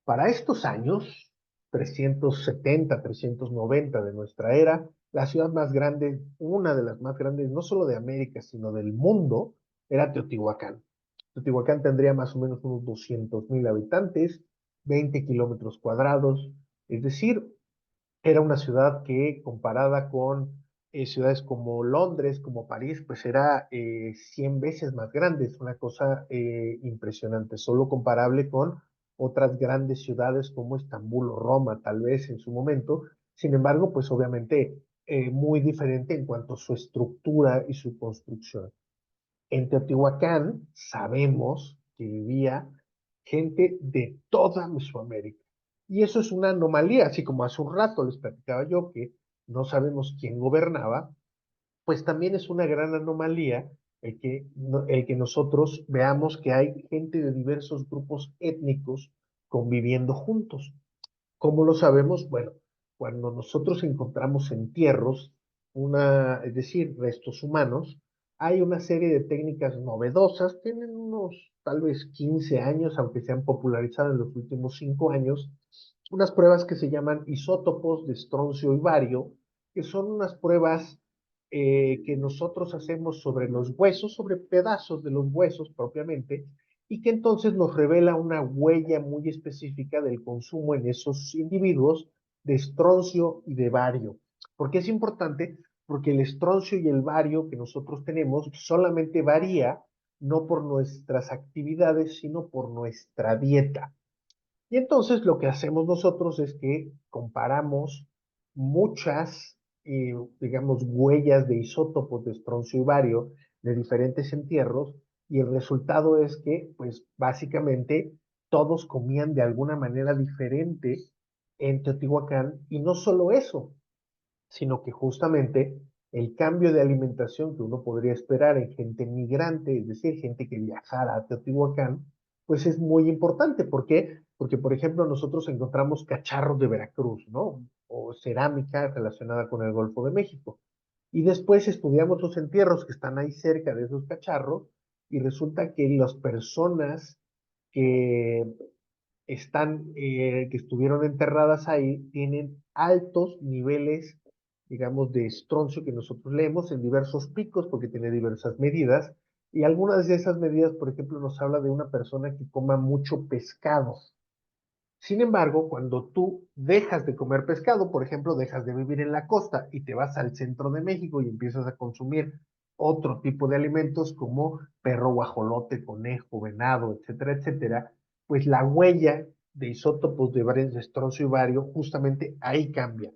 Para estos años, 370, 390 de nuestra era, la ciudad más grande, una de las más grandes, no solo de América, sino del mundo, era Teotihuacán. Teotihuacán tendría más o menos unos 200,000 habitantes, 20 kilómetros cuadrados, es decir, era una ciudad que comparada con ciudades como Londres, como París, pues era 100 veces más grande. Es una cosa impresionante, solo comparable con otras grandes ciudades como Estambul o Roma, tal vez en su momento. Sin embargo, pues obviamente muy diferente en cuanto a su estructura y su construcción. En Teotihuacán sabemos que vivía gente de toda Mesoamérica. Y eso es una anomalía, así como hace un rato les platicaba yo que no sabemos quién gobernaba, pues también es una gran anomalía el que nosotros veamos que hay gente de diversos grupos étnicos conviviendo juntos. ¿Cómo lo sabemos? Bueno, cuando nosotros encontramos entierros, es decir, restos humanos, hay una serie de técnicas novedosas, tienen unos tal vez 15 años, aunque se han popularizado en los últimos 5 años, unas pruebas que se llaman isótopos de estroncio y bario, que son unas pruebas que nosotros hacemos sobre los huesos, sobre pedazos de los huesos propiamente, y que entonces nos revela una huella muy específica del consumo en esos individuos de estroncio y de bario. ¿Por qué es importante? Porque el estroncio y el bario que nosotros tenemos solamente varía no por nuestras actividades, sino por nuestra dieta. Y entonces lo que hacemos nosotros es que comparamos muchas, digamos, huellas de isótopos de estroncio y bario de diferentes entierros y el resultado es que, pues, básicamente todos comían de alguna manera diferente en Teotihuacán y no solo eso, sino que justamente el cambio de alimentación que uno podría esperar en gente migrante, es decir, gente que viajara a Teotihuacán, pues es muy importante. ¿Por qué? Porque, por ejemplo, nosotros encontramos cacharros de Veracruz, ¿no? O cerámica relacionada con el Golfo de México. Y después estudiamos los entierros que están ahí cerca de esos cacharros y resulta que las personas que que estuvieron enterradas ahí, tienen altos niveles, digamos, de estroncio que nosotros leemos en diversos picos porque tiene diversas medidas. Y algunas de esas medidas, por ejemplo, nos habla de una persona que coma mucho pescado. Sin embargo, cuando tú dejas de comer pescado, por ejemplo, dejas de vivir en la costa y te vas al centro de México y empiezas a consumir otro tipo de alimentos como perro guajolote, conejo, venado, etcétera, etcétera, pues la huella de isótopos de estroncio y bario justamente ahí cambia.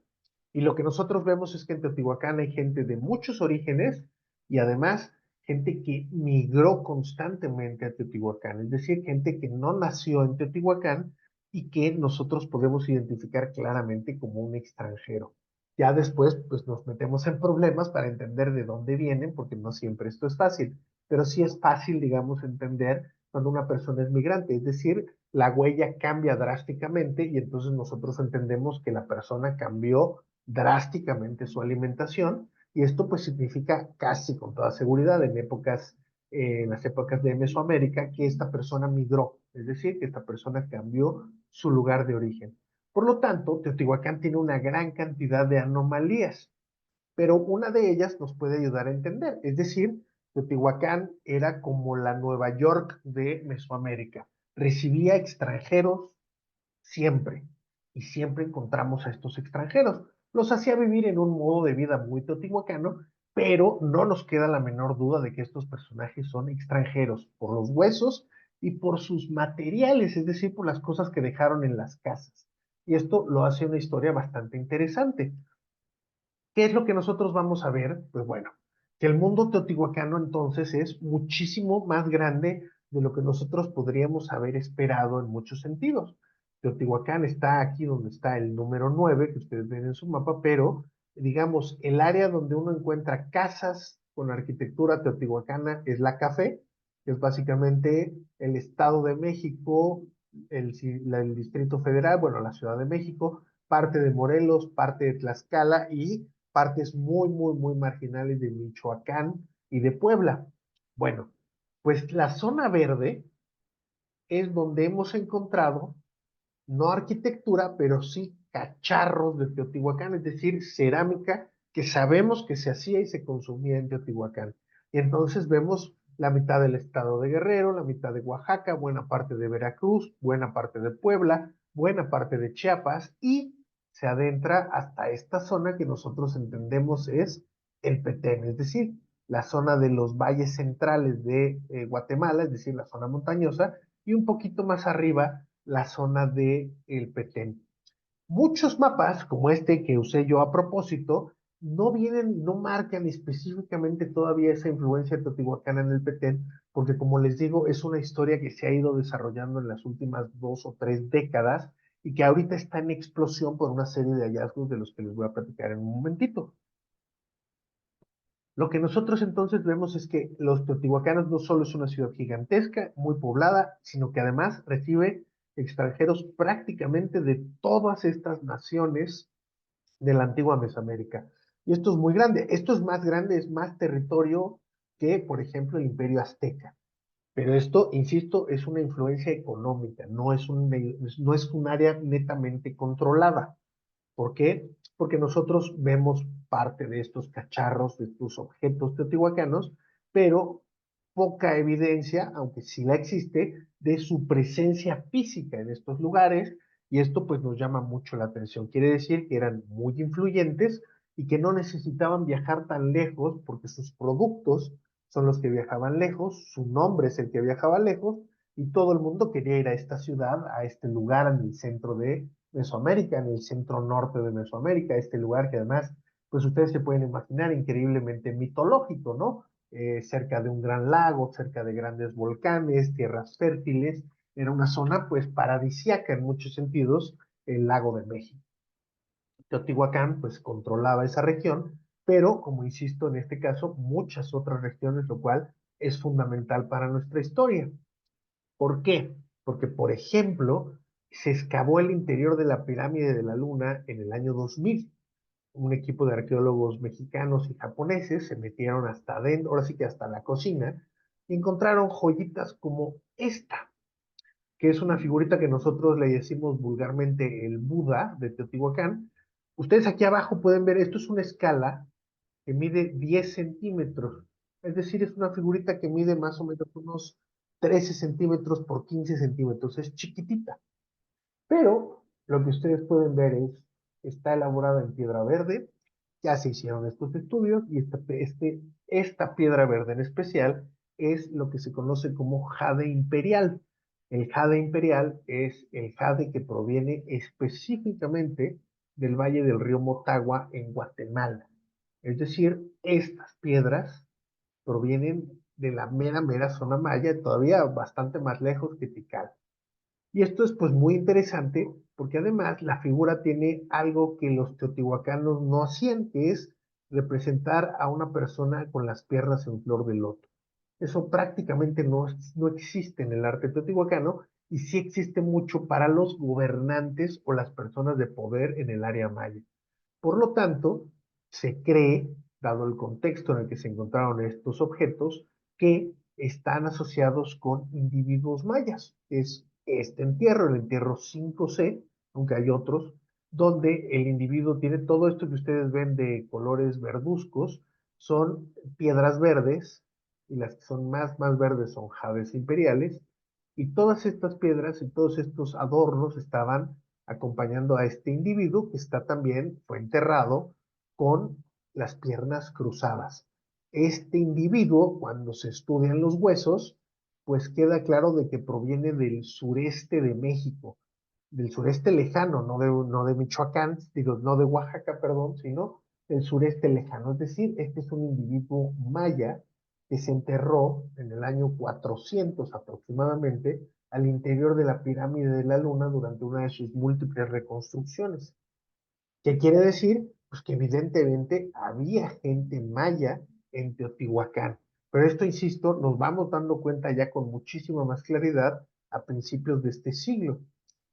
Y lo que nosotros vemos es que en Teotihuacán hay gente de muchos orígenes y además gente que migró constantemente a Teotihuacán, es decir, gente que no nació en Teotihuacán y que nosotros podemos identificar claramente como un extranjero. Ya después, pues nos metemos en problemas para entender de dónde vienen, porque no siempre esto es fácil, pero sí es fácil, digamos, entender cuando una persona es migrante, es decir, la huella cambia drásticamente y entonces nosotros entendemos que la persona cambió drásticamente su alimentación y esto pues significa casi con toda seguridad en las épocas de Mesoamérica que esta persona migró, es decir, que esta persona cambió su lugar de origen. Por lo tanto, Teotihuacán tiene una gran cantidad de anomalías, pero una de ellas nos puede ayudar a entender, es decir, Teotihuacán era como la Nueva York de Mesoamérica, recibía extranjeros siempre, y siempre encontramos a estos extranjeros. Los hacía vivir en un modo de vida muy teotihuacano, pero no nos queda la menor duda de que estos personajes son extranjeros por los huesos y por sus materiales, es decir, por las cosas que dejaron en las casas. Y esto lo hace una historia bastante interesante. ¿Qué es lo que nosotros vamos a ver? Pues bueno, que el mundo teotihuacano entonces es muchísimo más grande de lo que nosotros podríamos haber esperado en muchos sentidos. Teotihuacán está aquí donde está el número 9 que ustedes ven en su mapa, pero digamos, el área donde uno encuentra casas con arquitectura teotihuacana es la Café, que es básicamente el Estado de México, el Distrito Federal, bueno, la Ciudad de México, parte de Morelos, parte de Tlaxcala y partes muy, muy, muy marginales de Michoacán y de Puebla. Bueno, pues la zona verde es donde hemos encontrado no arquitectura, pero sí cacharros de Teotihuacán, es decir, cerámica que sabemos que se hacía y se consumía en Teotihuacán. Y entonces vemos la mitad del estado de Guerrero, la mitad de Oaxaca, buena parte de Veracruz, buena parte de Puebla, buena parte de Chiapas y se adentra hasta esta zona que nosotros entendemos es el Petén, es decir, la zona de los valles centrales de Guatemala, es decir, la zona montañosa, y un poquito más arriba la zona de el Petén. Muchos mapas, como este que usé yo a propósito, no vienen, no marcan específicamente todavía esa influencia teotihuacana en el Petén, porque como les digo, es una historia que se ha ido desarrollando en las últimas 2 o 3 décadas y que ahorita está en explosión por una serie de hallazgos de los que les voy a platicar en un momentito. Lo que nosotros entonces vemos es que los teotihuacanos no solo es una ciudad gigantesca, muy poblada, sino que además recibe extranjeros prácticamente de todas estas naciones de la antigua Mesoamérica. Y esto es muy grande. Esto es más grande, es más territorio que, por ejemplo, el Imperio Azteca. Pero esto, insisto, es una influencia económica, no es un área netamente controlada. ¿Por qué? Porque nosotros vemos parte de estos cacharros, de estos objetos teotihuacanos, pero poca evidencia, aunque sí la existe, de su presencia física en estos lugares, y esto pues nos llama mucho la atención. Quiere decir que eran muy influyentes y que no necesitaban viajar tan lejos porque sus productos son los que viajaban lejos, su nombre es el que viajaba lejos, y todo el mundo quería ir a esta ciudad, a este lugar en el centro de Mesoamérica, en el centro norte de Mesoamérica, este lugar que además, pues ustedes se pueden imaginar, increíblemente mitológico, ¿no? Cerca de un gran lago, cerca de grandes volcanes, tierras fértiles, era una zona pues paradisíaca en muchos sentidos, el lago de México. Teotihuacán pues controlaba esa región, pero como insisto en este caso, muchas otras regiones, lo cual es fundamental para nuestra historia. ¿Por qué? Porque, por ejemplo, se excavó el interior de la pirámide de la Luna en el año 2000. Un equipo de arqueólogos mexicanos y japoneses se metieron hasta adentro, ahora sí que hasta la cocina, y encontraron joyitas como esta, que es una figurita que nosotros le decimos vulgarmente el Buda de Teotihuacán. Ustedes aquí abajo pueden ver, esto es una escala que mide 10 centímetros. Es decir, es una figurita que mide más o menos unos 13 centímetros por 15 centímetros. Es chiquitita. Pero lo que ustedes pueden ver es, está elaborada en piedra verde. Ya se hicieron estos estudios y esta piedra verde en especial es lo que se conoce como jade imperial. El jade imperial es el jade que proviene específicamente del valle del río Motagua en Guatemala. Es decir, estas piedras provienen de la mera, mera zona maya, todavía bastante más lejos que Tikal. Y esto es pues muy interesante porque además la figura tiene algo que los teotihuacanos no hacían, que es representar a una persona con las piernas en flor de loto. Eso prácticamente no existe en el arte teotihuacano y sí existe mucho para los gobernantes o las personas de poder en el área maya. Por lo tanto, se cree, dado el contexto en el que se encontraron estos objetos, que están asociados con individuos mayas. Es este entierro, el entierro 5C, aunque hay otros, donde el individuo tiene todo esto que ustedes ven de colores verduzcos, son piedras verdes, y las que son más verdes son jades imperiales, y todas estas piedras y todos estos adornos estaban acompañando a este individuo que está también, fue enterrado con las piernas cruzadas. Este individuo, cuando se estudian los huesos, pues queda claro de que proviene del sureste de México, del sureste lejano, no de Michoacán, digo, no de Oaxaca, perdón, sino del sureste lejano. Es decir, este es un individuo maya que se enterró en el año 400 aproximadamente al interior de la pirámide de la Luna durante una de sus múltiples reconstrucciones. ¿Qué quiere decir? Pues que evidentemente había gente maya en Teotihuacán. Pero esto, insisto, nos vamos dando cuenta ya con muchísima más claridad a principios de este siglo.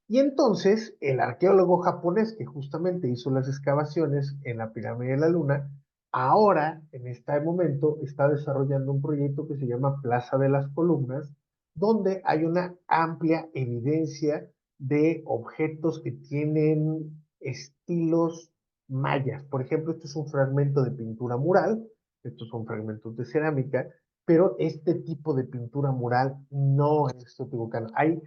Y entonces el arqueólogo japonés que justamente hizo las excavaciones en la pirámide de la Luna, ahora, en este momento, está desarrollando un proyecto que se llama Plaza de las Columnas, donde hay una amplia evidencia de objetos que tienen estilos mayas. Por ejemplo, esto es un fragmento de pintura mural, estos son fragmentos de cerámica, pero este tipo de pintura mural no es teotihuacano. Hay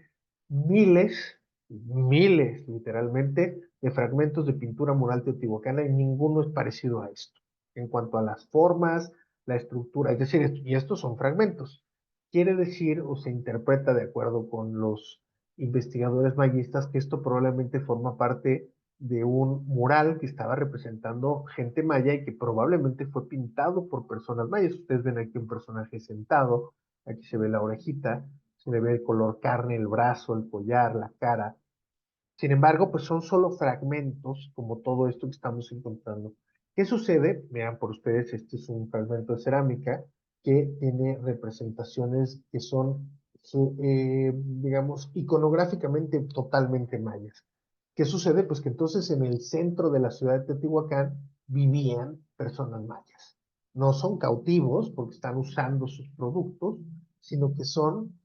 miles, miles literalmente, de fragmentos de pintura mural teotihuacana y ninguno es parecido a esto. En cuanto a las formas, la estructura, es decir, y estos son fragmentos. Quiere decir o se interpreta de acuerdo con los investigadores mayistas que esto probablemente forma parte de un mural que estaba representando gente maya y que probablemente fue pintado por personas mayas. Ustedes ven aquí un personaje sentado, aquí se ve la orejita, se le ve el color carne, el brazo, el collar, la cara. Sin embargo, pues son solo fragmentos, como todo esto que estamos encontrando. ¿Qué sucede? Vean por ustedes, este es un fragmento de cerámica que tiene representaciones que son, digamos, iconográficamente totalmente mayas. ¿Qué sucede? Pues que entonces en el centro de la ciudad de Teotihuacán vivían personas mayas. No son cautivos porque están usando sus productos, sino que son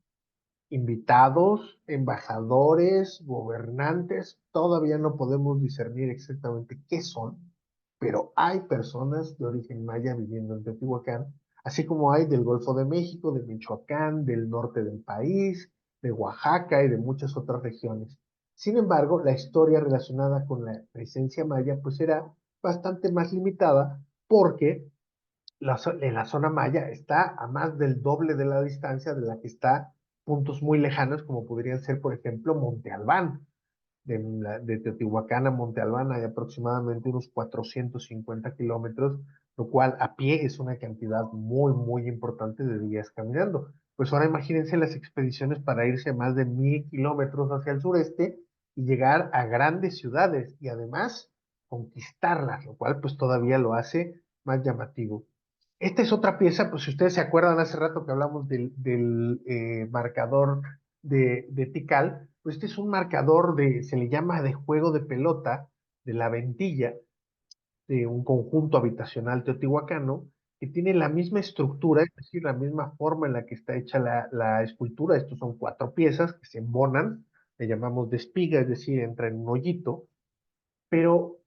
invitados, embajadores, gobernantes, todavía no podemos discernir exactamente qué son, pero hay personas de origen maya viviendo en Teotihuacán, así como hay del Golfo de México, de Michoacán, del norte del país, de Oaxaca y de muchas otras regiones. Sin embargo, la historia relacionada con la presencia maya pues era bastante más limitada porque en la zona maya está a más del doble de la distancia de la que está puntos muy lejanos, como podrían ser, por ejemplo, Monte Albán. De Teotihuacán a Monte Albán hay aproximadamente unos 450 kilómetros, lo cual a pie es una cantidad muy, muy importante de días caminando. Pues ahora imagínense las expediciones para irse más de 1000 kilómetros hacia el sureste y llegar a grandes ciudades y además conquistarlas, lo cual pues todavía lo hace más llamativo. Esta es otra pieza, pues si ustedes se acuerdan hace rato que hablamos del marcador de Tikal, pues este es un marcador se le llama de juego de pelota, de la ventilla, de un conjunto habitacional teotihuacano, que tiene la misma estructura, es decir, la misma forma en la que está hecha la escultura. Estos son 4 piezas que se embonan, le llamamos de espiga, es decir, entra en un hoyito, pero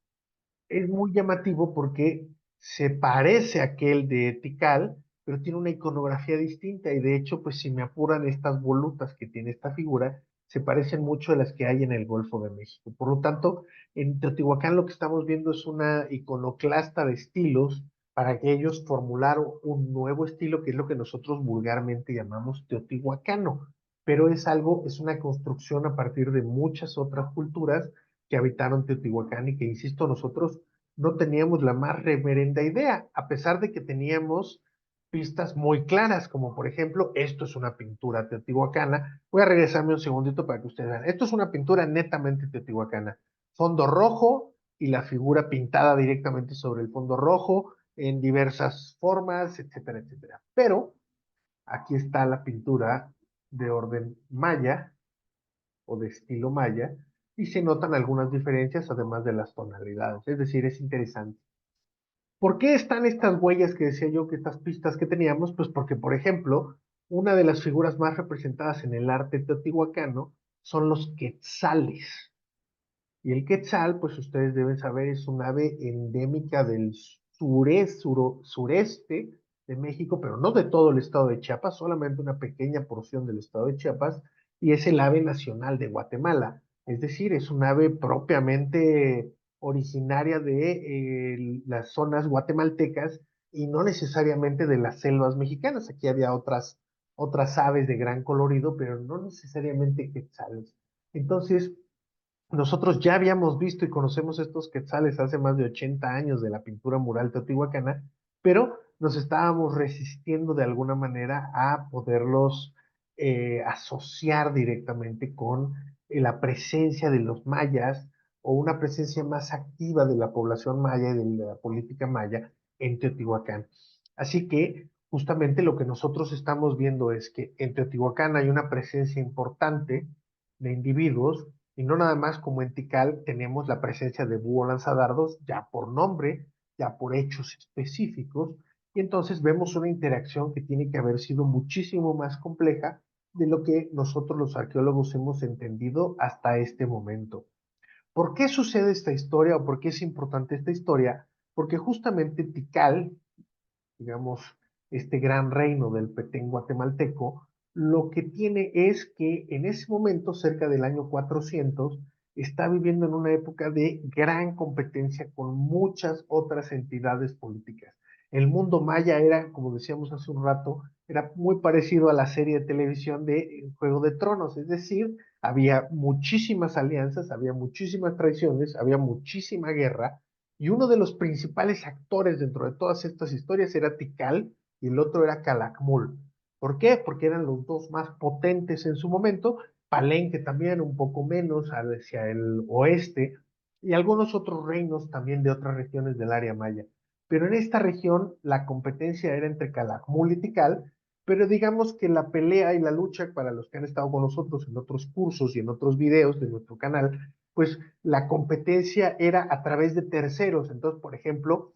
es muy llamativo porque se parece a aquel de Tikal, pero tiene una iconografía distinta y de hecho, pues si me apuran estas volutas que tiene esta figura, se parecen mucho a las que hay en el Golfo de México. Por lo tanto, en Teotihuacán lo que estamos viendo es una iconoclasta de estilos para que ellos formularon un nuevo estilo que es lo que nosotros vulgarmente llamamos teotihuacano, pero es algo, es una construcción a partir de muchas otras culturas que habitaron Teotihuacán y que, insisto, nosotros no teníamos la más reverenda idea, a pesar de que teníamos pistas muy claras, como por ejemplo, esto es una pintura teotihuacana. Voy a regresarme un segundito para que ustedes vean. Esto es una pintura netamente teotihuacana. Fondo rojo y la figura pintada directamente sobre el fondo rojo en diversas formas, etcétera, etcétera. Pero aquí está la pintura de orden maya, o de estilo maya, y se notan algunas diferencias además de las tonalidades. Es decir, es interesante. ¿Por qué están estas huellas que decía yo, que estas pistas que teníamos? Pues porque, por ejemplo, una de las figuras más representadas en el arte teotihuacano son los quetzales. Y el quetzal, pues ustedes deben saber, es un ave endémica del sureste de México, pero no de todo el estado de Chiapas, solamente una pequeña porción del estado de Chiapas, y es el ave nacional de Guatemala. Es decir, es un ave propiamente originaria de las zonas guatemaltecas y no necesariamente de las selvas mexicanas. Aquí había otras aves de gran colorido, pero no necesariamente quetzales. Entonces, nosotros ya habíamos visto y conocemos estos quetzales hace más de 80 años de la pintura mural teotihuacana, pero nos estábamos resistiendo de alguna manera a poderlos asociar directamente con la presencia de los mayas o una presencia más activa de la población maya y de la política maya en Teotihuacán. Así que justamente lo que nosotros estamos viendo es que en Teotihuacán hay una presencia importante de individuos y no nada más como en Tikal tenemos la presencia de búho lanzadardos ya por nombre, ya por hechos específicos, y entonces vemos una interacción que tiene que haber sido muchísimo más compleja de lo que nosotros los arqueólogos hemos entendido hasta este momento. ¿Por qué sucede esta historia o por qué es importante esta historia? Porque justamente Tikal, digamos, este gran reino del Petén guatemalteco, lo que tiene es que en ese momento, cerca del año 400, está viviendo en una época de gran competencia con muchas otras entidades políticas. El mundo maya era, como decíamos hace un rato, era muy parecido a la serie de televisión de Juego de Tronos, es decir, había muchísimas alianzas, había muchísimas traiciones, había muchísima guerra, y uno de los principales actores dentro de todas estas historias era Tikal y el otro era Calakmul. ¿Por qué? Porque eran los dos más potentes en su momento, Palenque también un poco menos hacia el oeste y algunos otros reinos también de otras regiones del área maya. Pero en esta región la competencia era entre Calakmul y Tikal, pero digamos que la pelea y la lucha para los que han estado con nosotros en otros cursos y en otros videos de nuestro canal, pues la competencia era a través de terceros. Entonces, por ejemplo,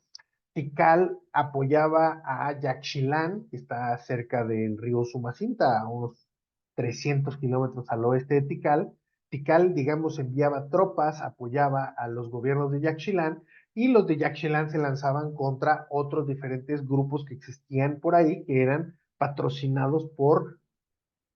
Tikal apoyaba a Yaxchilán, que está cerca del río Sumacinta, a unos 300 kilómetros al oeste de Tikal. Tikal, digamos, enviaba tropas, apoyaba a los gobiernos de Yaxchilán, y los de Yaxchilán se lanzaban contra otros diferentes grupos que existían por ahí, que eran patrocinados por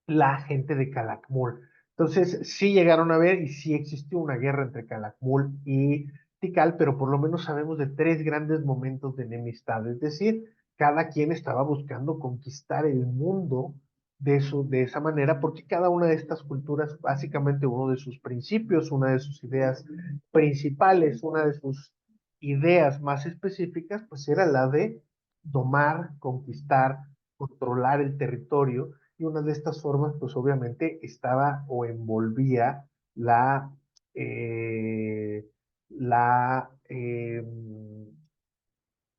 la gente de Calakmul. Entonces, sí llegaron a ver y sí existió una guerra entre Calakmul y Tikal, pero por lo menos sabemos de tres grandes momentos de enemistad, es decir, cada quien estaba buscando conquistar el mundo de esa manera, porque cada una de estas culturas, básicamente uno de sus principios, una de sus ideas principales, una de sus ideas más específicas, pues era la de domar, conquistar, controlar el territorio, y una de estas formas, pues obviamente estaba o envolvía la, eh, la,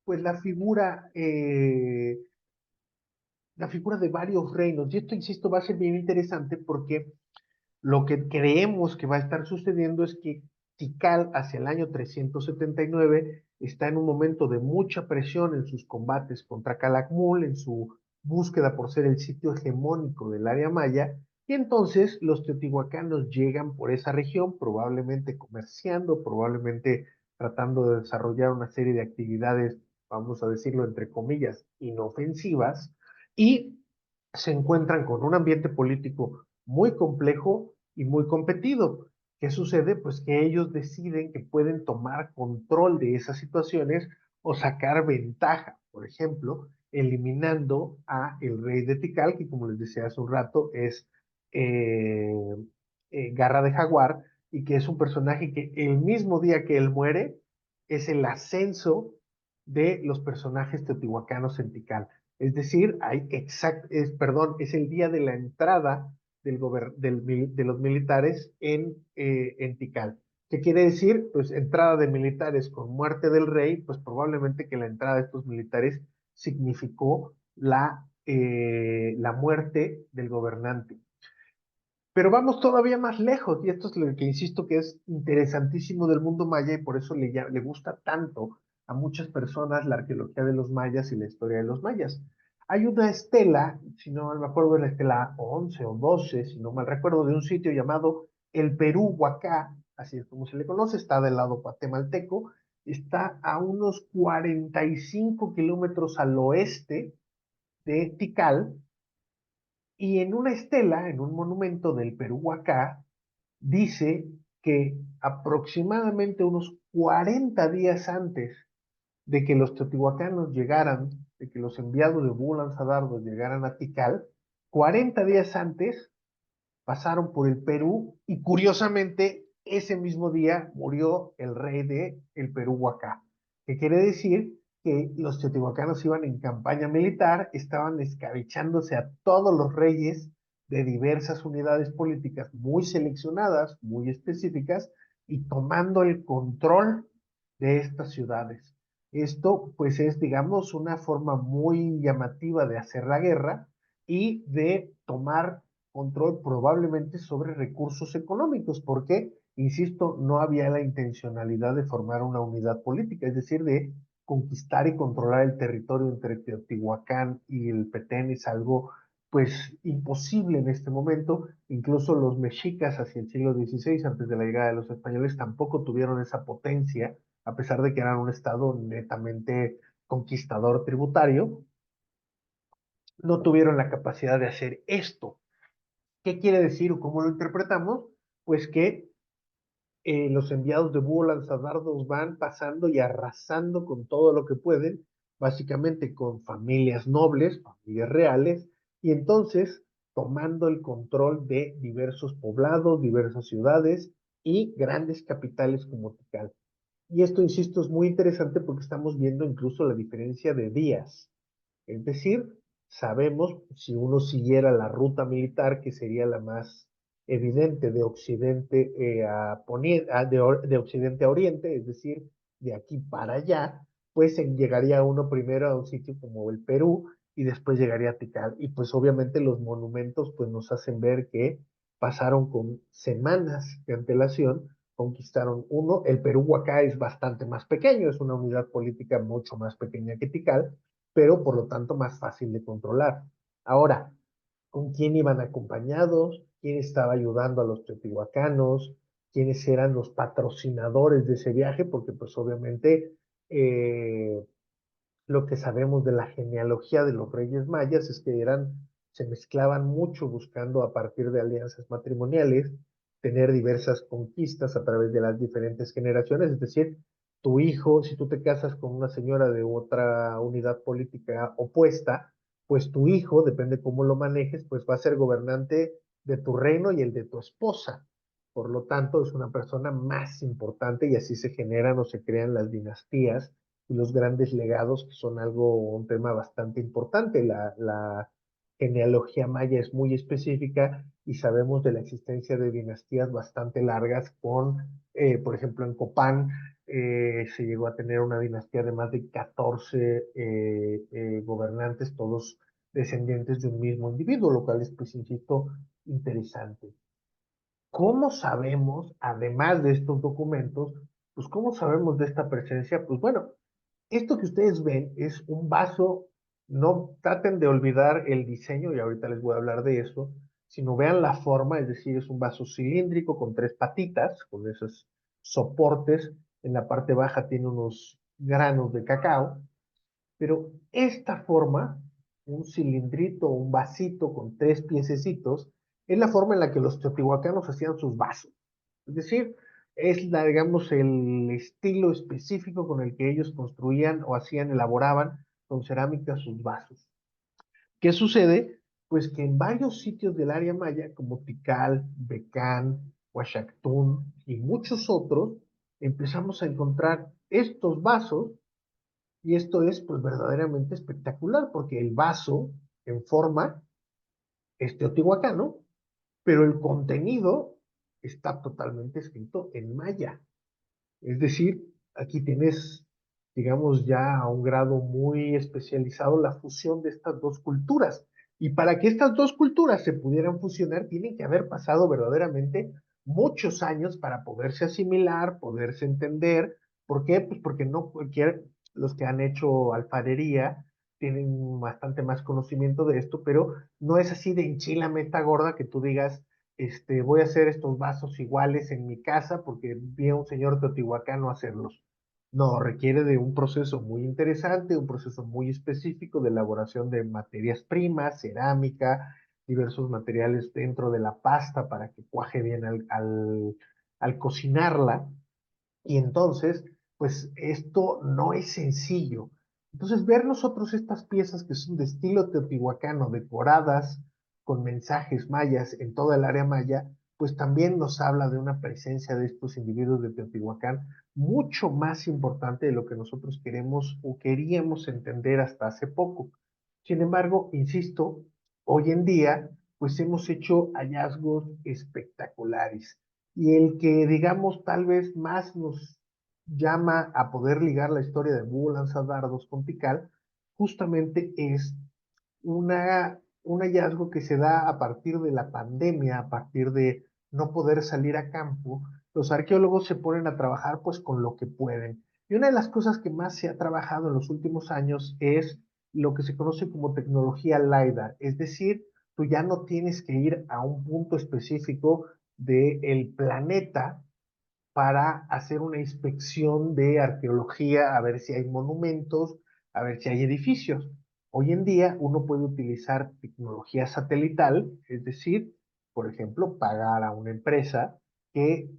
pues la figura de varios reinos. Y esto, insisto, va a ser bien interesante porque lo que creemos que va a estar sucediendo es que Tikal hacia el año 379 está en un momento de mucha presión en sus combates contra Calakmul, en su búsqueda por ser el sitio hegemónico del área maya, y entonces los teotihuacanos llegan por esa región, probablemente comerciando, probablemente tratando de desarrollar una serie de actividades, vamos a decirlo entre comillas, inofensivas, y se encuentran con un ambiente político muy complejo y muy competido. ¿Qué sucede? Pues que ellos deciden que pueden tomar control de esas situaciones o sacar ventaja, por ejemplo, eliminando a el rey de Tikal, que como les decía hace un rato es eh, Garra de Jaguar, y que es un personaje que el mismo día que él muere es el ascenso de los personajes teotihuacanos en Tikal. Es decir, es el día de la entrada de los militares en Tikal. ¿Qué quiere decir? Pues entrada de militares con muerte del rey, pues probablemente que la entrada de estos militares significó la muerte del gobernante. Pero vamos todavía más lejos, y esto es lo que insisto que es interesantísimo del mundo maya, y por eso le gusta tanto a muchas personas la arqueología de los mayas y la historia de los mayas. Hay una estela, si no me acuerdo de la estela 11 o 12, si no mal recuerdo, de un sitio llamado el Perú Huacá, así es como se le conoce, está del lado guatemalteco, está a unos 45 kilómetros al oeste de Tikal, y en una estela, en un monumento del Perú Huacá, dice que aproximadamente unos 40 días antes de que los teotihuacanos llegaran, de que los enviados de Bú llegaran a Tikal, 40 días antes pasaron por el Perú, y curiosamente ese mismo día murió el rey de el Perú Huacá, que quiere decir que los teotihuacanos iban en campaña militar, estaban escabechándose a todos los reyes de diversas unidades políticas muy seleccionadas, muy específicas, y tomando el control de estas ciudades. Esto pues es, digamos, una forma muy llamativa de hacer la guerra y de tomar control probablemente sobre recursos económicos, porque, insisto, no había la intencionalidad de formar una unidad política, es decir, de conquistar y controlar el territorio entre Teotihuacán y el Petén es algo pues imposible en este momento. Incluso los mexicas hacia el siglo XVI, antes de la llegada de los españoles, tampoco tuvieron esa potencia, a pesar de que eran un estado netamente conquistador tributario, no tuvieron la capacidad de hacer esto. ¿Qué quiere decir o cómo lo interpretamos? Pues que los enviados de búho lanzadardos van pasando y arrasando con todo lo que pueden, básicamente con familias nobles, familias reales, y entonces tomando el control de diversos poblados, diversas ciudades y grandes capitales como Tikal. Y esto, insisto, es muy interesante porque estamos viendo incluso la diferencia de días. Es decir, sabemos si uno siguiera la ruta militar, que sería la más evidente de occidente de occidente a oriente, es decir, de aquí para allá, pues llegaría uno primero a un sitio como el Perú y después llegaría a Tikal. Y pues obviamente los monumentos pues nos hacen ver que pasaron con semanas de antelación, conquistaron uno. El Perú acá es bastante más pequeño, es una unidad política mucho más pequeña que Tikal, pero por lo tanto más fácil de controlar. Ahora, ¿con quién iban acompañados? ¿Quién estaba ayudando a los teotihuacanos? ¿Quiénes eran los patrocinadores de ese viaje? Porque pues obviamente eh, lo que sabemos de la genealogía de los reyes mayas es que se mezclaban mucho buscando a partir de alianzas matrimoniales tener diversas conquistas a través de las diferentes generaciones, es decir, tu hijo, si tú te casas con una señora de otra unidad política opuesta, pues tu hijo, depende cómo lo manejes, pues va a ser gobernante de tu reino y el de tu esposa. Por lo tanto, es una persona más importante y así se generan o se crean las dinastías y los grandes legados, que son un tema bastante importante. La genealogía maya es muy específica y sabemos de la existencia de dinastías bastante largas por ejemplo, en Copán se llegó a tener una dinastía de más de 14 gobernantes, todos descendientes de un mismo individuo, lo cual es, pues, insisto, interesante. ¿Cómo sabemos, además de estos documentos, pues cómo sabemos de esta presencia? Pues bueno, esto que ustedes ven es un vaso, no traten de olvidar el diseño, y ahorita les voy a hablar de eso, sino vean la forma, es decir, es un vaso cilíndrico con tres patitas, con esos soportes, en la parte baja tiene unos granos de cacao, pero esta forma, un cilindrito, un vasito con tres piececitos, es la forma en la que los teotihuacanos hacían sus vasos. Es decir, digamos, el estilo específico con el que ellos construían o hacían, elaboraban con cerámica sus vasos. ¿Qué sucede? Pues que en varios sitios del área maya, como Tikal, Becán, Huachactún y muchos otros, empezamos a encontrar estos vasos y esto es pues verdaderamente espectacular porque el vaso en forma es teotihuacano, pero el contenido está totalmente escrito en maya. Es decir, aquí tienes, digamos, ya a un grado muy especializado la fusión de estas dos culturas. Y para que estas dos culturas se pudieran fusionar, tienen que haber pasado verdaderamente muchos años para poderse asimilar, poderse entender. ¿Por qué? Pues porque no cualquier, los que han hecho alfarería tienen bastante más conocimiento de esto, pero no es así de enchilame esta gorda que tú digas, voy a hacer estos vasos iguales en mi casa porque vi a un señor teotihuacano hacerlos. No, requiere de un proceso muy interesante, un proceso muy específico de elaboración de materias primas, cerámica, diversos materiales dentro de la pasta para que cuaje bien al cocinarla. Y entonces, pues esto no es sencillo. Entonces, ver nosotros estas piezas que son de estilo teotihuacano, decoradas con mensajes mayas en toda el área maya, pues también nos habla de una presencia de estos individuos de Teotihuacán mucho más importante de lo que nosotros queremos o queríamos entender hasta hace poco. Sin embargo, insisto, hoy en día, pues hemos hecho hallazgos espectaculares. Y el que, digamos, tal vez más nos llama a poder ligar la historia de Búho Lanzadardos con Tikal, justamente es un hallazgo que se da a partir de la pandemia, a partir de no poder salir a campo. Los arqueólogos se ponen a trabajar pues con lo que pueden. Y una de las cosas que más se ha trabajado en los últimos años es lo que se conoce como tecnología LiDAR, es decir, tú ya no tienes que ir a un punto específico del planeta para hacer una inspección de arqueología, a ver si hay monumentos, a ver si hay edificios. Hoy en día uno puede utilizar tecnología satelital, es decir, por ejemplo, pagar a una empresa que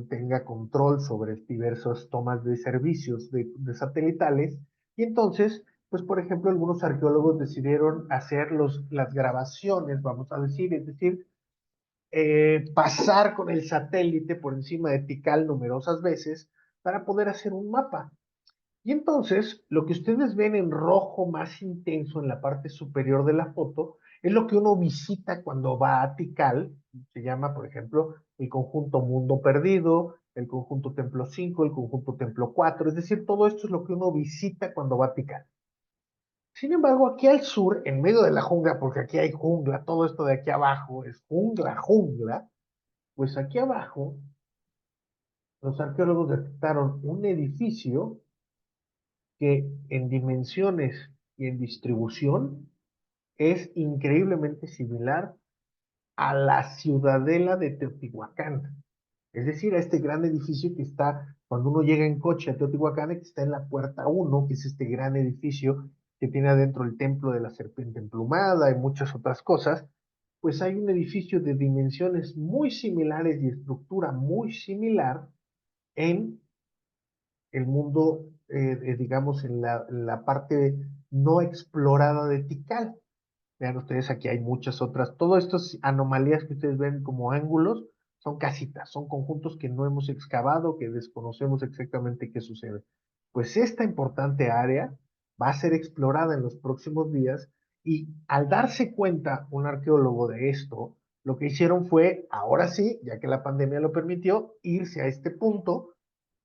tenga control sobre diversas tomas de servicios de satelitales, y entonces, pues por ejemplo, algunos arqueólogos decidieron hacer las grabaciones, vamos a decir, es decir, pasar con el satélite por encima de Tikal numerosas veces para poder hacer un mapa. Y entonces, lo que ustedes ven en rojo más intenso en la parte superior de la foto es lo que uno visita cuando va a Tikal. Se llama, por ejemplo, el conjunto Mundo Perdido, el conjunto Templo 5, el conjunto Templo 4. Es decir, todo esto es lo que uno visita cuando va a Tikal. Sin embargo, aquí al sur, en medio de la jungla, porque aquí hay jungla, todo esto de aquí abajo es jungla, jungla, pues aquí abajo los arqueólogos detectaron un edificio que en dimensiones y en distribución es increíblemente similar a la ciudadela de Teotihuacán. Es decir, a este gran edificio que está, cuando uno llega en coche a Teotihuacán, que está en la puerta uno, que es este gran edificio que tiene adentro el templo de la serpiente emplumada y muchas otras cosas, pues hay un edificio de dimensiones muy similares y estructura muy similar en el mundo, digamos, en la parte no explorada de Tikal. Vean ustedes, aquí hay muchas otras. Todas estas anomalías que ustedes ven como ángulos son casitas, son conjuntos que no hemos excavado, que desconocemos exactamente qué sucede. Pues esta importante área va a ser explorada en los próximos días y al darse cuenta un arqueólogo de esto, lo que hicieron fue, ahora sí, ya que la pandemia lo permitió, irse a este punto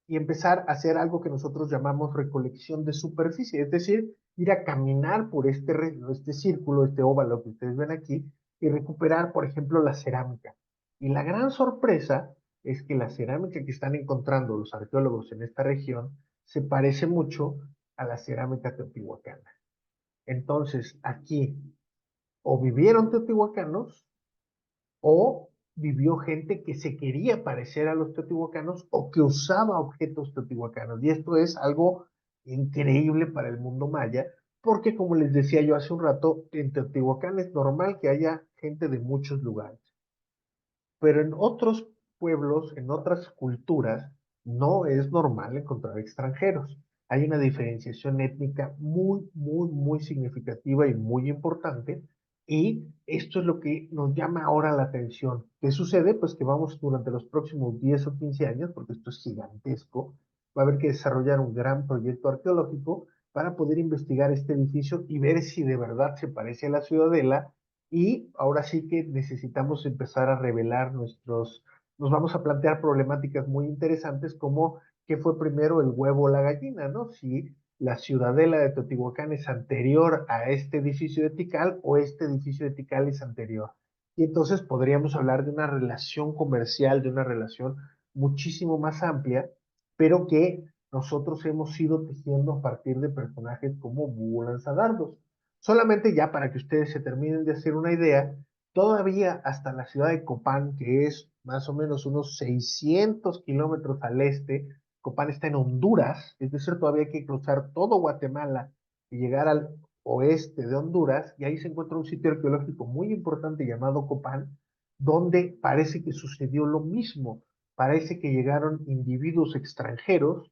y empezar a hacer algo que nosotros llamamos recolección de superficie, es decir, ir a caminar por este círculo, este óvalo que ustedes ven aquí, y recuperar, por ejemplo, la cerámica. Y la gran sorpresa es que la cerámica que están encontrando los arqueólogos en esta región se parece mucho a la cerámica teotihuacana. Entonces, aquí o vivieron teotihuacanos o vivió gente que se quería parecer a los teotihuacanos o que usaba objetos teotihuacanos. Y esto es algo increíble para el mundo maya, porque como les decía yo hace un rato, en Teotihuacán es normal que haya gente de muchos lugares. Pero en otros pueblos, en otras culturas, no es normal encontrar extranjeros. Hay una diferenciación étnica muy, muy, muy significativa y muy importante, y esto es lo que nos llama ahora la atención. ¿Qué sucede? Pues que vamos durante los próximos 10 o 15 años, porque esto es gigantesco, va a haber que desarrollar un gran proyecto arqueológico para poder investigar este edificio y ver si de verdad se parece a la ciudadela, y ahora sí que necesitamos empezar a revelar nos vamos a plantear problemáticas muy interesantes como qué fue primero el huevo o la gallina, ¿no? Si la ciudadela de Teotihuacán es anterior a este edificio de Tikal o este edificio de Tikal es anterior. Y entonces podríamos hablar de una relación comercial, de una relación muchísimo más amplia, pero que nosotros hemos ido tejiendo a partir de personajes como Búho Lanzadardos. Solamente ya para que ustedes se terminen de hacer una idea, todavía hasta la ciudad de Copán, que es más o menos unos 600 kilómetros al este, Copán está en Honduras, es decir, todavía hay que cruzar todo Guatemala y llegar al oeste de Honduras, y ahí se encuentra un sitio arqueológico muy importante llamado Copán, donde parece que sucedió lo mismo. Parece que llegaron individuos extranjeros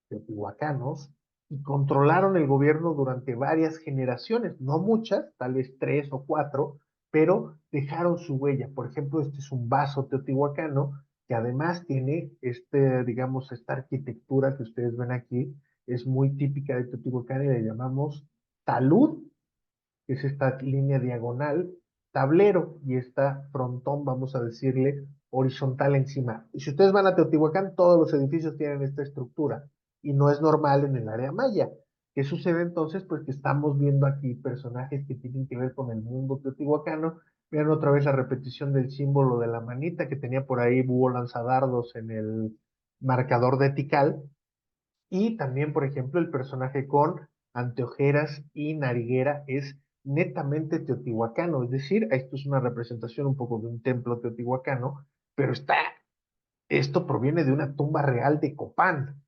teotihuacanos y controlaron el gobierno durante varias generaciones, no muchas, tal vez 3 o 4, pero dejaron su huella. Por ejemplo, este es un vaso teotihuacano que además tiene digamos, esta arquitectura que ustedes ven aquí, es muy típica de Teotihuacán y le llamamos talud, que es esta línea diagonal, tablero y esta frontón, vamos a decirle, horizontal encima. Y si ustedes van a Teotihuacán, todos los edificios tienen esta estructura y no es normal en el área maya. ¿Qué sucede entonces? Pues que estamos viendo aquí personajes que tienen que ver con el mundo teotihuacano. Vean otra vez la repetición del símbolo de la manita que tenía por ahí Búho Lanzadardos en el marcador de Tikal. Y también, por ejemplo, el personaje con anteojeras y nariguera es netamente teotihuacano, es decir, esto es una representación un poco de un templo teotihuacano, pero esto proviene de una tumba real de Copán.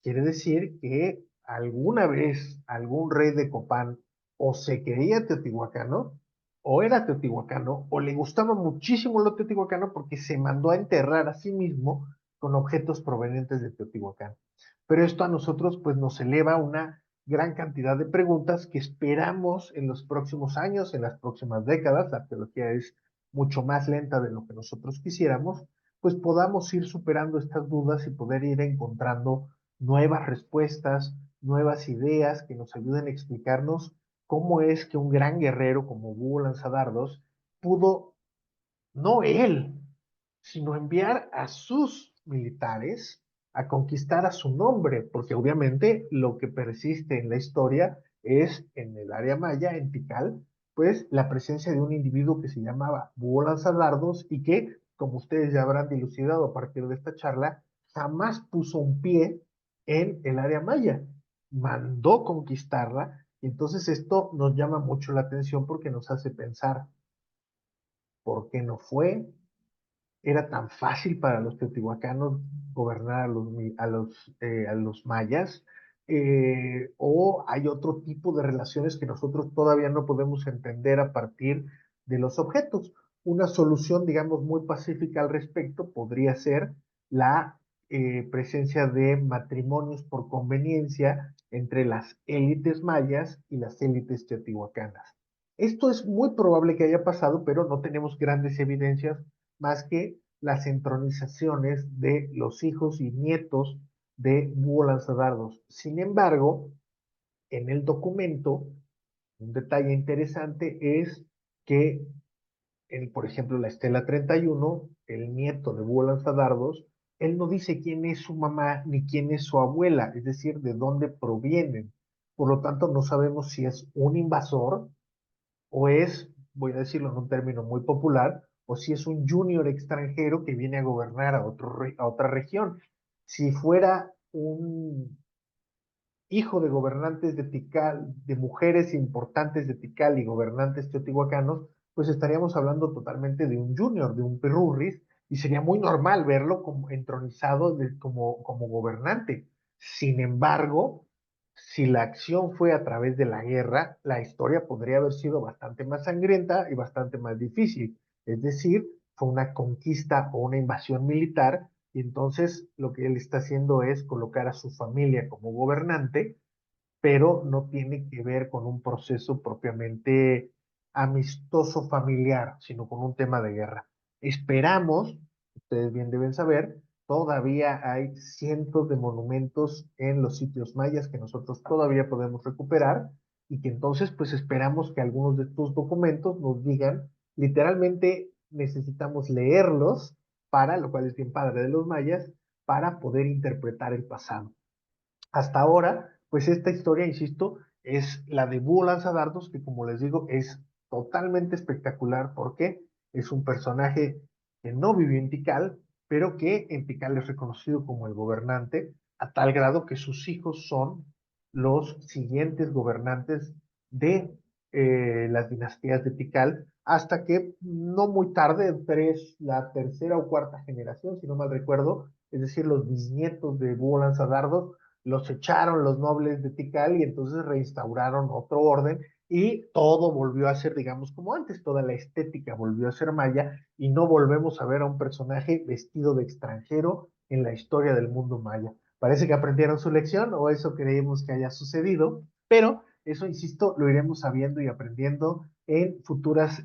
Quiere decir que alguna vez algún rey de Copán o se creía teotihuacano, o era teotihuacano, o le gustaba muchísimo lo teotihuacano porque se mandó a enterrar a sí mismo con objetos provenientes de Teotihuacán. Pero esto a nosotros pues nos eleva una gran cantidad de preguntas que esperamos en los próximos años, en las próximas décadas, la arqueología es mucho más lenta de lo que nosotros quisiéramos, pues podamos ir superando estas dudas y poder ir encontrando nuevas respuestas, nuevas ideas que nos ayuden a explicarnos cómo es que un gran guerrero como Búho Lanzadardos pudo, no él, sino enviar a sus militares a conquistar a su nombre, porque obviamente lo que persiste en la historia es en el área maya, en Tikal, pues la presencia de un individuo que se llamaba Búho Lanzadardos y que, como ustedes ya habrán dilucidado a partir de esta charla, jamás puso un pie en el área maya, mandó conquistarla, y entonces esto nos llama mucho la atención porque nos hace pensar por qué no fue, era tan fácil para los teotihuacanos gobernar a los mayas, o hay otro tipo de relaciones que nosotros todavía no podemos entender a partir de los objetos. Una solución, digamos, muy pacífica al respecto podría ser la presencia de matrimonios por conveniencia entre las élites mayas y las élites teotihuacanas. Esto es muy probable que haya pasado, pero no tenemos grandes evidencias más que las entronizaciones de los hijos y nietos de Búho Lanzadardos. Sin embargo, en el documento, un detalle interesante es que, por ejemplo, la Estela 31, el nieto de Búho Lanzadardos, él no dice quién es su mamá ni quién es su abuela, es decir, de dónde provienen. Por lo tanto, no sabemos si es un invasor o es, voy a decirlo en un término muy popular, o si es un junior extranjero que viene a gobernar a otra región. Si fuera un hijo de gobernantes de Tikal, de mujeres importantes de Tikal y gobernantes teotihuacanos, pues estaríamos hablando totalmente de un junior, de un perurris, y sería muy normal verlo como entronizado como gobernante. Sin embargo, si la acción fue a través de la guerra, la historia podría haber sido bastante más sangrienta y bastante más difícil. Es decir, fue una conquista o una invasión militar y entonces lo que él está haciendo es colocar a su familia como gobernante, pero no tiene que ver con un proceso propiamente amistoso familiar, sino con un tema de guerra. Esperamos, ustedes bien deben saber, todavía hay cientos de monumentos en los sitios mayas que nosotros todavía podemos recuperar y que entonces pues esperamos que algunos de estos documentos nos digan, literalmente necesitamos leerlos para, lo cual es bien padre de los mayas, para poder interpretar el pasado. Hasta ahora, pues esta historia, insisto, es la de Búho Lanzadardos, que como les digo, es totalmente espectacular porque es un personaje que no vivió en Tikal, pero que en Tikal es reconocido como el gobernante, a tal grado que sus hijos son los siguientes gobernantes de las dinastías de Tikal, hasta que no muy tarde, la tercera o cuarta generación, si no mal recuerdo, es decir, los bisnietos de Búho Lanzadardos, los echaron los nobles de Tikal y entonces reinstauraron otro orden y todo volvió a ser, digamos, como antes, toda la estética volvió a ser maya y no volvemos a ver a un personaje vestido de extranjero en la historia del mundo maya. Parece que aprendieron su lección o eso creemos que haya sucedido, pero eso, insisto, lo iremos sabiendo y aprendiendo en futuros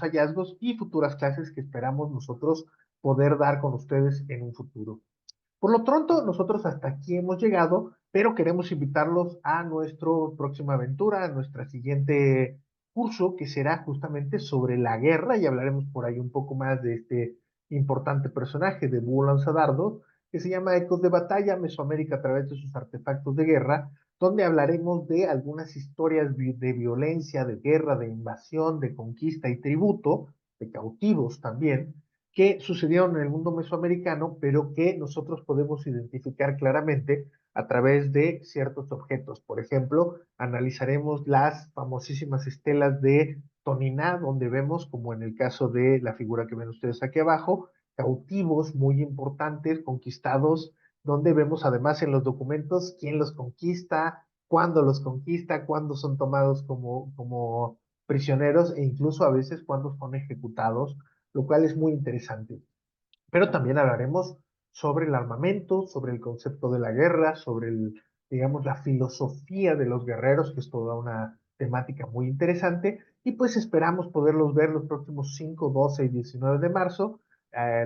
hallazgos y futuras clases que esperamos nosotros poder dar con ustedes en un futuro. Por lo pronto, nosotros hasta aquí hemos llegado, pero queremos invitarlos a nuestra próxima aventura, a nuestra siguiente curso, que será justamente sobre la guerra, y hablaremos por ahí un poco más de este importante personaje de Búho Lanzadardo, que se llama Ecos de Batalla, Mesoamérica a través de sus artefactos de guerra, donde hablaremos de algunas historias de violencia, de guerra, de invasión, de conquista y tributo, de cautivos también, que sucedieron en el mundo mesoamericano, pero que nosotros podemos identificar claramente a través de ciertos objetos. Por ejemplo, analizaremos las famosísimas estelas de Toniná, donde vemos, como en el caso de la figura que ven ustedes aquí abajo, cautivos muy importantes, conquistados, donde vemos además en los documentos quién los conquista, cuándo son tomados como prisioneros e incluso a veces cuándo son ejecutados, lo cual es muy interesante. Pero también hablaremos sobre el armamento, sobre el concepto de la guerra, sobre digamos, la filosofía de los guerreros, que es toda una temática muy interesante, y pues esperamos poderlos ver los próximos 5, 12 y 19 de marzo,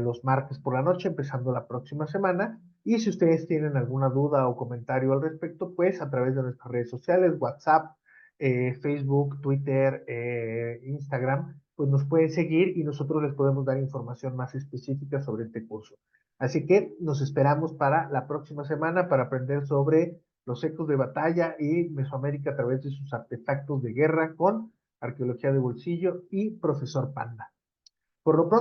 los martes por la noche, empezando la próxima semana. Y si ustedes tienen alguna duda o comentario al respecto, pues a través de nuestras redes sociales, WhatsApp, Facebook, Twitter, Instagram, pues nos pueden seguir y nosotros les podemos dar información más específica sobre este curso. Así que nos esperamos para la próxima semana para aprender sobre los ecos de batalla y Mesoamérica a través de sus artefactos de guerra con arqueología de bolsillo y profesor Panda. Por lo pronto,